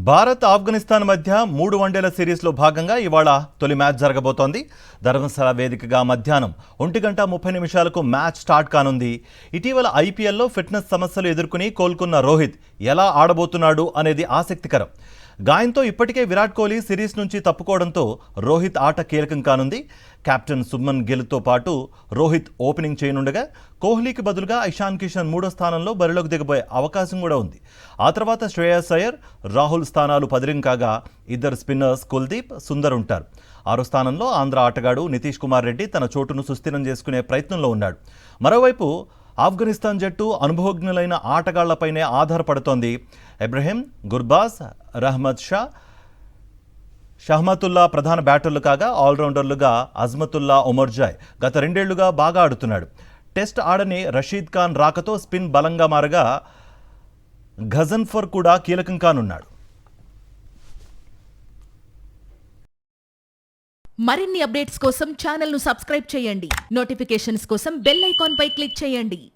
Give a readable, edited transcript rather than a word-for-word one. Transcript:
భారత్ ఆఫ్ఘనిస్తాన్ మధ్య 3 వన్డేల సిరీస్లో భాగంగా ఇవాళ తొలి మ్యాచ్ జరగబోతోంది. ధర్మశాల వేదికగా మధ్యాహ్నం 1:30 మ్యాచ్ స్టార్ట్ కానుంది. ఇటీవల ఐపీఎల్లో ఫిట్నెస్ సమస్యలు ఎదుర్కొని కోలుకున్న రోహిత్ ఎలా ఆడబోతున్నాడు అనేది ఆసక్తికరం. గాయంతో ఇప్పటికే విరాట్ కోహ్లీ సిరీస్ నుంచి తప్పుకోవడంతో రోహిత్ ఆట కీలకం కానుంది. కెప్టెన్ సుమన్ గిల్తో పాటు రోహిత్ ఓపెనింగ్ చేయనుండగా కోహ్లీకి బదులుగా ఇషాన్ కిషన్ 3వ స్థానంలో బరిలోకి దిగబోయే అవకాశం కూడా ఉంది. ఆ తర్వాత శ్రేయస్ అయ్యర్, రాహుల్ స్థానాలు పదిలం కాగా ఇద్దరు స్పిన్నర్స్ కుల్దీప్, సుందర్ ఉంటారు. 6వ స్థానంలో ఆంధ్ర ఆటగాడు నితీష్ కుమార్ రెడ్డి తన చోటును సుస్థిరం చేసుకునే ప్రయత్నంలో ఉన్నాడు. మరోవైపు ఆఫ్ఘనిస్తాన్ జట్టు అనుభవజ్ఞులైన ఆటగాళ్లపైనే ఆధారపడుతోంది. ఇబ్రహీం, గుర్బాజ్, రహ్మద్ షా, షహమతుల్లా ప్రధాన బ్యాటర్లు కాగా ఆల్రౌండర్లుగా అజ్మతుల్లా ఒమర్జాయ్ గత 2 ఏళ్లుగా బాగా ఆడుతున్నాడు. టెస్ట్ ఆడని రషీద్ ఖాన్ రాకతో స్పిన్ బలంగా మారగా ఘజన్ఫర్ కూడా కీలకం కానున్నాడు. మరిన్ని అప్డేట్స్ కోసం ఛానల్ను సబ్స్క్రైబ్ చేయండి. నోటిఫికేషన్స్ కోసం బెల్ ఐకాన్ పై క్లిక్ చేయండి.